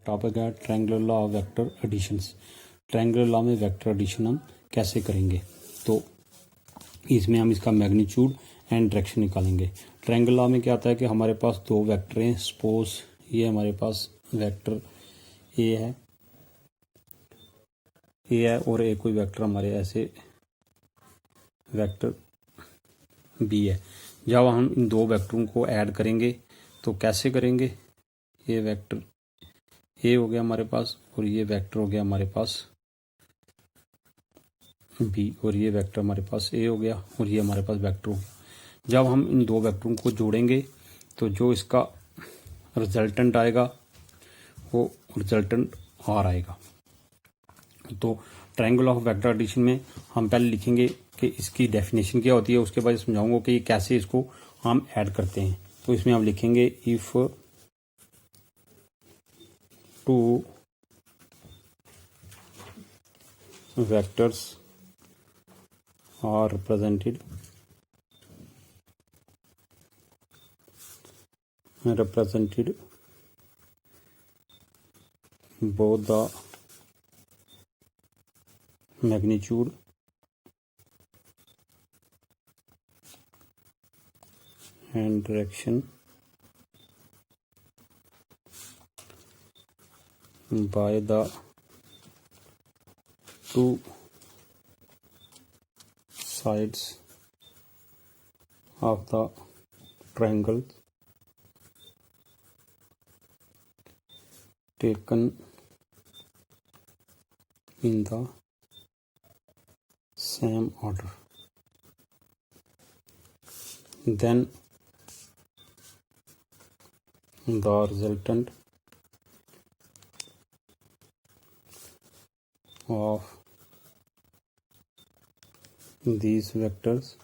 Topic है triangular law of vector additions. Triangular law में vector addition हम कैसे करेंगे, तो इसमें हम इसका मैग्नीट्यूड एंड डायरेक्शन निकालेंगे। ट्रायंगुलर लॉ में क्या आता है कि हमारे पास दो वेक्टर हैं। सपोज ये हमारे पास वेक्टर ए है और एक कोई वेक्टर हमारे ऐसे वेक्टर बी है। जब हम इन दो वेक्टरों को ऐड करेंगे तो कैसे करेंगे, ये वेक्टर ए हो गया हमारे पास और ये वेक्टर हो गया हमारे पास बी, और ये वेक्टर हमारे पास ए हो गया और ये हमारे पास वेक्टर हो गया। जब हम इन दो वेक्टरों को जोड़ेंगे तो जो इसका रिजल्टेंट आएगा वो रिजल्टेंट आर आएगा। तो ट्रायंगल ऑफ वेक्टर एडिशन में हम पहले लिखेंगे कि इसकी डेफिनेशन क्या होती है, उसके बाद समझाऊंगा कि कैसे इसको हम ऐड करते हैं। तो इसमें हम लिखेंगे if two vectors are represented both the magnitude and direction by the two sides of the triangle taken in the same order, then the resultant of these vectors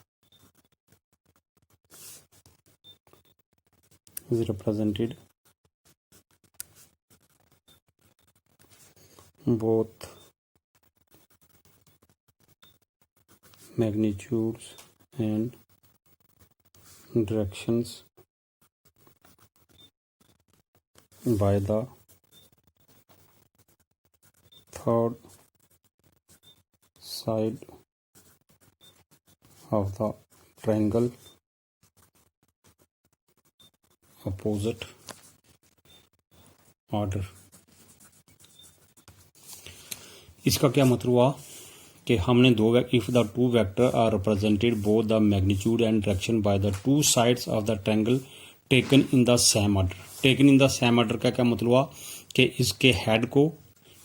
is represented both magnitudes and directions by the third side of the triangle opposite order। इसका क्या मतलब हुआ कि हमने दो if the two vector are represented both the magnitude and direction by the two sides of the triangle taken in the same order. Taken in the same order का क्या मतलब हुआ कि इसके हेड को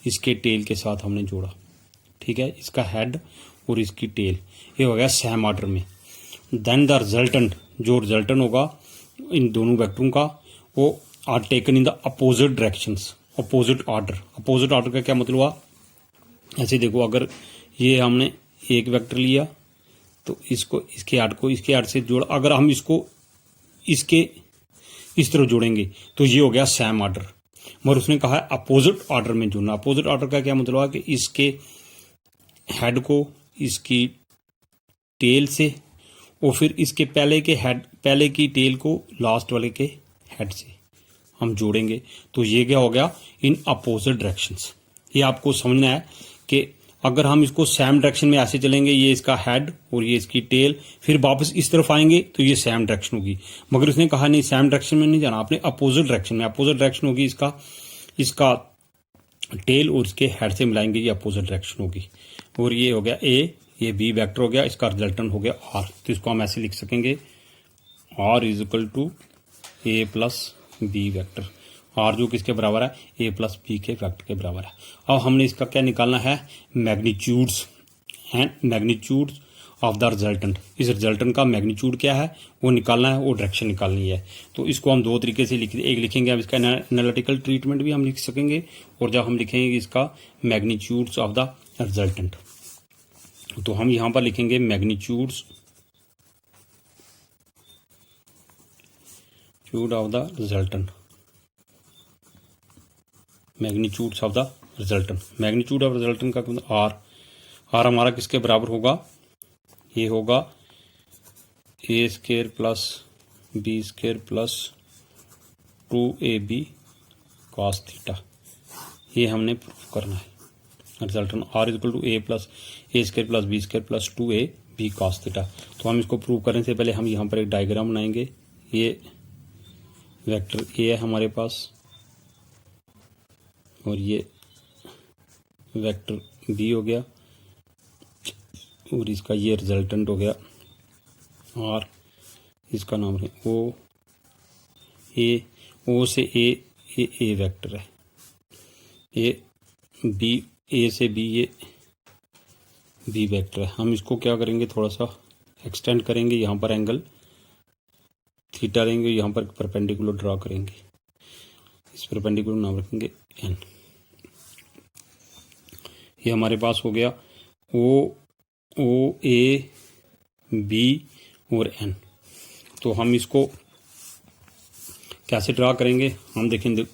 इसके टेल के साथ हमने जोड़ा। ठीक है, इसका हेड और इसकी टेल ये हो गया सेम ऑर्डर में। देन द रिजल्टेंट, जो रिजल्टेंट होगा इन दोनों वेक्टरों का, वो are taken in the opposite directions, opposite order. Opposite order का क्या मतलब हुआ, ऐसे देखो, अगर ये हमने एक वेक्टर लिया तो इसको इसके हेड को इसके हेड से जोड़ा, अगर हम इसको इसके इस तरह जोड़ेंगे तो ये हो गया सेम ऑर्डर। मगर उसने कहा है अपोजिट ऑर्डर में जोड़ना। अपोजिट ऑर्डर का क्या मतलब है कि इसके हेड को इसकी टेल से और फिर इसके पहले की टेल को लास्ट वाले के हेड से हम जोड़ेंगे तो ये क्या हो गया, इन अपोजिट डायरेक्शंस। ये आपको समझना है कि अगर हम इसको सेम डायरेक्शन में ऐसे चलेंगे, ये इसका हेड और ये इसकी टेल, फिर वापस इस तरफ आएंगे तो ये सेम डायरेक्शन होगी। मगर उसने कहा नहीं, सेम डायरेक्शन में नहीं जाना, आपने अपोजिट डायरेक्शन में। अपोजिट डायरेक्शन होगी इसका टेल और इसके हेड से मिलाएंगे, ये अपोजिट डायरेक्शन होगी। और ये हो गया ए, ये बी वेक्टर हो गया, इसका रिजल्टेंट हो गया आर। तो इसको हम ऐसे लिख सकेंगे R is equal to A plus B vector. R जो किसके बराबर है, ए प्लस बी के वेक्टर के बराबर है। अब हमने इसका क्या निकालना है, magnitudes and magnitudes of the resultant. इस रिजल्टेंट का मैग्नीट्यूड क्या है वो निकालना है, वो डायरेक्शन निकालनी है। तो इसको हम दो तरीके से एक लिखेंगे, अब इसका एनालिटिकल ट्रीटमेंट भी हम लिख सकेंगे, और जब हम लिखेंगे इसका मैग्नीट्यूड्स ऑफ द रिजल्टेंट, तो हम यहां पर लिखेंगे magnitudes of the resultant. Magnitudes of the resultant, magnitude of resultant का मतलब आर हमारा किसके बराबर होगा, ये होगा A square plus B square plus 2ab cos theta. ये हमने प्रूफ करना है। Resultant R equal to A plus A square plus B square plus 2a B cos theta. तो हम इसको प्रूव करने से पहले हम यहाँ पर एक डायग्राम बनाएंगे। ये वेक्टर ए है हमारे पास और ये वेक्टर बी हो गया और इसका ये रिजल्टेंट हो गया और इसका नाम है ओ से ए वेक्टर है, ए से बी ये बी वेक्टर है। हम इसको क्या करेंगे, थोड़ा सा एक्सटेंड करेंगे, यहाँ पर एंगल थीटा लेंगे, यहाँ पर परपेंडिकुलर ड्रा करेंगे, इस परपेंडिकुलर नाम रखेंगे एन। ये हमारे पास हो गया ओ ए बी और एन। तो हम इसको कैसे ड्रा करेंगे हम देखेंगे।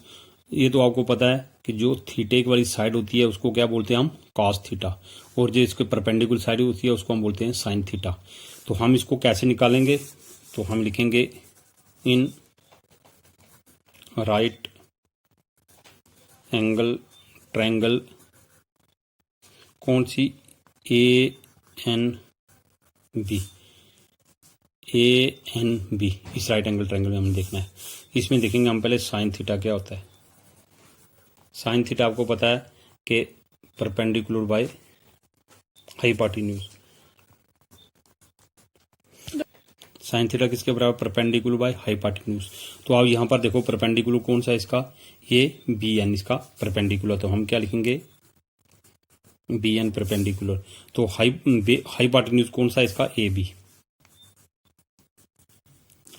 ये तो आपको पता है कि जो थीटे वाली साइड होती है उसको क्या बोलते हैं हम, कॉस थीटा, और जो इसके परपेंडिकुलर साइड होती है उसको हम बोलते हैं साइन थीटा। तो हम इसको कैसे निकालेंगे, तो हम लिखेंगे इन राइट एंगल ट्रायंगल कौन सी, ANB, इस राइट एंगल ट्रायंगल में हमें देखना है। इसमें देखेंगे हम पहले साइन थीटा क्या होता है। साइन थीटा आपको पता है कि perpendicular by hypotenuse. Sine theta किसके बराबर, परपेंडिकुलर बाय हाइपोटेन्यूज। तो आप यहाँ पर देखो परपेंडिकुलर कौन सा है इसका, ये BN इसका परपेंडिकुलर। तो हम क्या लिखेंगे, BN परपेंडिकुलर। तो हाइपोटेन्यूज कौन सा है इसका, AB।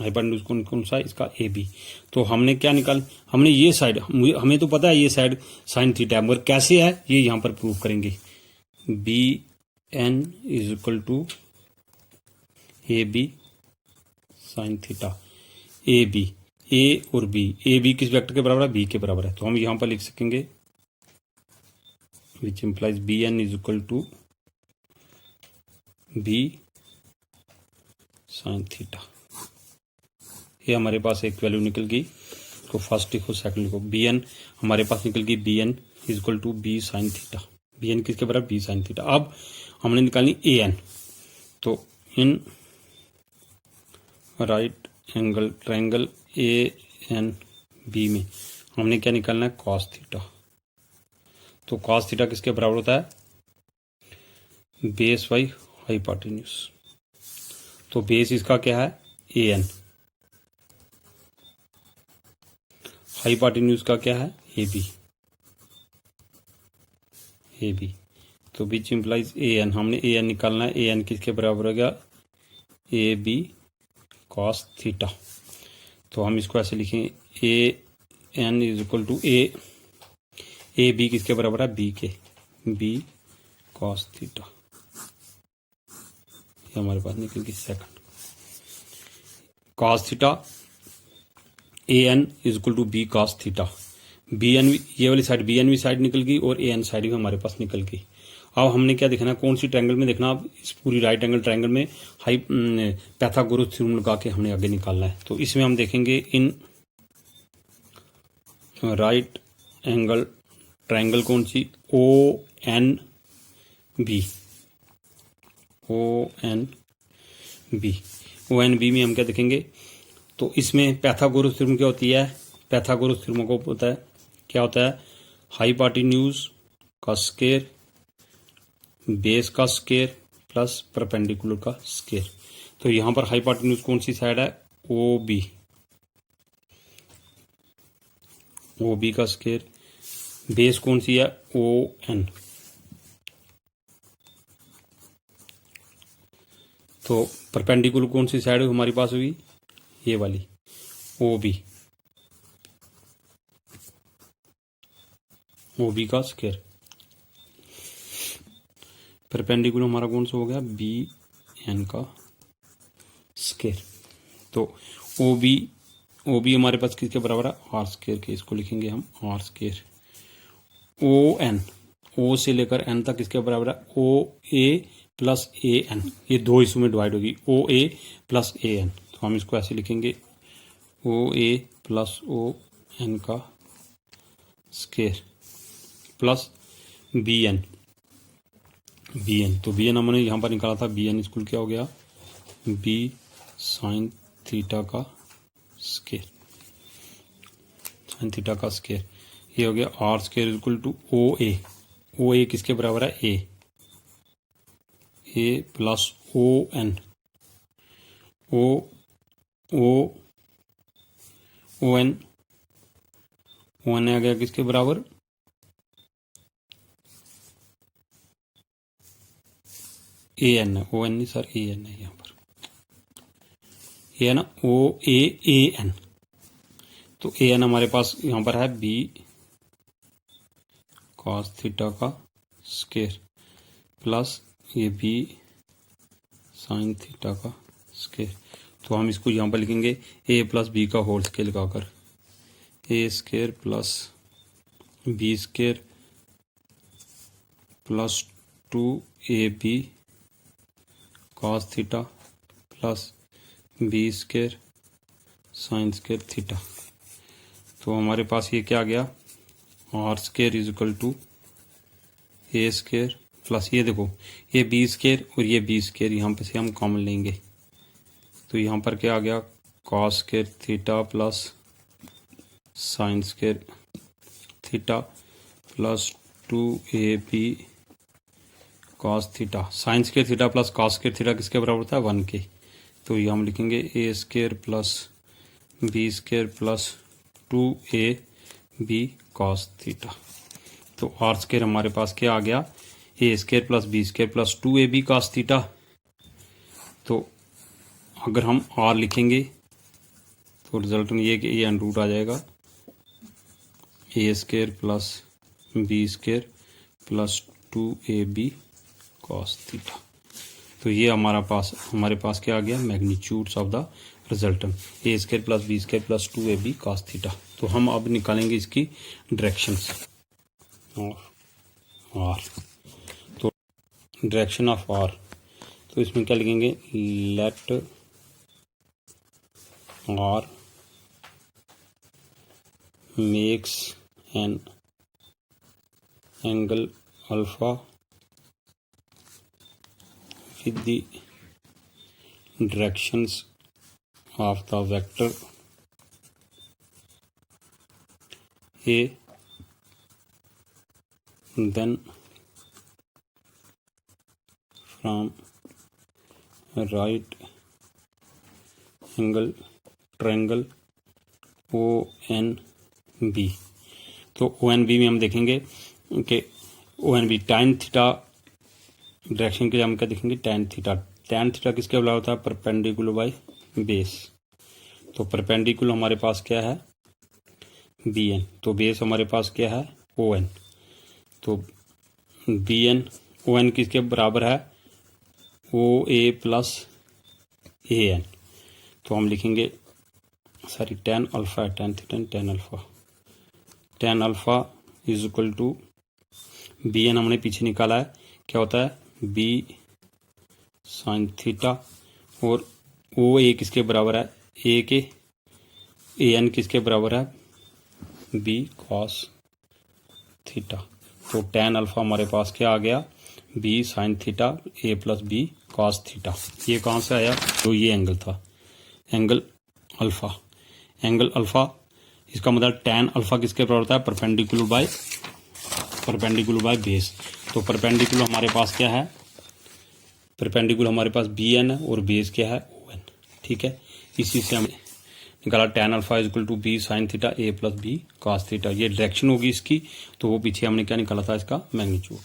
हाइपोटेन्यूज कौन सा है इसका, AB। तो हमने क्या निकाल, हमने ये साइड, हमें तो पता है ये साइड साइन थीटा है, मगर कैसे है ये यहाँ पर प्रूव करेंगे। BN is equal to AB sine theta. AB, A और B, AB किस वेक्टर के बराबर है, B के बराबर है। तो हम यहाँ पर लिख सकेंगे which implies BN is equal to B sine theta. ये हमारे पास एक वैल्यू निकल गई। तो फर्स्ट लिखो, सेकंड लिखो। BN हमारे पास निकल गई BN is equal to B sine theta. BN किसके बराबर, B साइन थीटा। अब हमने निकाली AN। तो in right angle triangle ANB में हमने क्या निकालना है, कॉस थीटा। तो कॉस थीटा किसके बराबर होता है, बेस बाई हाइपोटेन्यूज। तो बेस इसका क्या है, AN। हाइपोटेन्यूज का क्या है, AB। तो विच इम्प्लाइज AN, हमने AN निकालना है। AN किसके बराबर हो गया, AB कॉस थीटा। तो हम इसको ऐसे लिखेंगे, AN is equal to AB किसके बराबर है, B के, B कॉस थीटा। ये हमारे पास निकल गई second. Cos theta AN is equal to B cos theta. BN, ये वाली साइड BN साइड निकल गई और AN साइड भी हमारे पास निकल गई। अब हमने क्या देखना, कौन सी ट्रायंगल में देखना, अब इस पूरी राइट एंगल ट्रायंगल में पाइथागोरस थ्योरम लगा के हमने आगे निकालना है। तो इसमें हम देखेंगे इन राइट एंगल ट्रायंगल कौन सी, ONB में हम क्या देखेंगे। तो इसमें पाइथागोरस थ्योरम क्या होती है, पाइथागोरस थ्योरम को पता है क्या होता है, हाइपोटेन्यूज का स्क्वायर बेस का स्क्वायर प्लस परपेंडिकुलर का स्क्वायर। तो यहाँ पर हाइपोटेन्यूज कौन सी साइड है, OB का स्क्वायर। बेस कौन सी है, ON। तो परपेंडिकुलर कौन सी साइड हमारे पास हुई, ये वाली OB का स्क्वायर। परपेंडिकुलर हमारा कौन सा हो गया, BN का स्क्वायर। तो OB हमारे पास किसके बराबर है, R स्क्वायर के। इसको लिखेंगे हम R स्क्वायर। ON, O से लेकर N तक किसके बराबर है, OA प्लस AN। ये दो हिस्सों में डिवाइड होगी, OA प्लस AN। तो हम इसको ऐसे लिखेंगे, OA प्लस ON का स्क्वायर प्लस बी एन, तो बी एन हमने यहाँ पर निकाला था, बी एन इक्वल क्या हो गया, बी साइन थीटा का स्केयर, साइन थीटा का स्केयर, ये हो गया R square equal to O A किसके बराबर है, A plus O N, O N आ गया किसके बराबर, ए एन है, ओ एन नहीं सर, ए एन है यहाँ पर, ये है ना, ओ ए एन, तो ए एन हमारे पास यहाँ पर है बी कॉस थीटा का स्केयर प्लस ये बी साइन थीटा का स्केयर, तो हम इसको यहाँ पर लिखेंगे ए प्लस बी का होल स्केयर लगाकर, A square plus B square plus 2ab cos theta plus B square sine square theta, तो हमारे पास ये क्या आ गया, R square is equal to A square plus ये देखो ये बी स्केयर और ये बी स्केयर यहाँ पे से हम कॉमन लेंगे, तो यहाँ पर क्या आ गया, cos square theta plus sign square theta plus 2ab cos theta, sign square theta plus cos square theta किसके बराबर होता है, 1 के, तो ये हम लिखेंगे A square plus B square plus 2ab cos theta, तो आर स्केयर हमारे पास क्या आ गया, A square plus B square plus 2ab cos theta, तो अगर हम आर लिखेंगे तो रिजल्ट में ये कि ये अंडर रूट आ जाएगा, A square plus B square plus 2ab cos theta, तो ये हमारे पास क्या आ गया, magnitudes of the resultant, A square plus B square plus 2ab cos theta, तो हम अब निकालेंगे इसकी डायरेक्शंस आर, तो डायरेक्शन ऑफ आर, तो इसमें क्या लिखेंगे, let R makes an angle alpha with the directions of the vector A, then from right angle triangle ONB, तो ONB में हम देखेंगे कि ONB tan थीटा डायरेक्शन के लिए हम क्या देखेंगे, tan थीटा किसके बराबर होता है, परपेंडिकुलर बाय बेस, तो परपेंडिकुलर हमारे पास क्या है, bn, तो बेस हमारे पास क्या है, on, तो bn on किसके बराबर है, oa प्लस an, तो हम लिखेंगे sorry tan alpha, tan alpha is equal to bn हमने पीछे निकाला है, क्या होता है, बी साइन थीटा, और ओ ए किसके बराबर है, ए के ए एन किसके बराबर है, बी कॉस थीटा, तो tan अल्फा हमारे पास क्या आ गया, B sine theta A plus B cos theta, ये कहाँ से आया, तो ये एंगल था, एंगल अल्फा, इसका मतलब tan अल्फा किसके बराबर होता है, परपेंडिकुलर बाय बेस, तो परपेंडिकुलर हमारे पास क्या है, परपेंडिकुलर हमारे पास बी एन है और बेस क्या है, ओ एन, ठीक है, इसी से हमने निकाला tan alpha is equal to B sine theta A plus B cos theta, ये डायरेक्शन होगी इसकी, तो वो पीछे हमने क्या निकाला था, इसका मैग्नीट्यूड।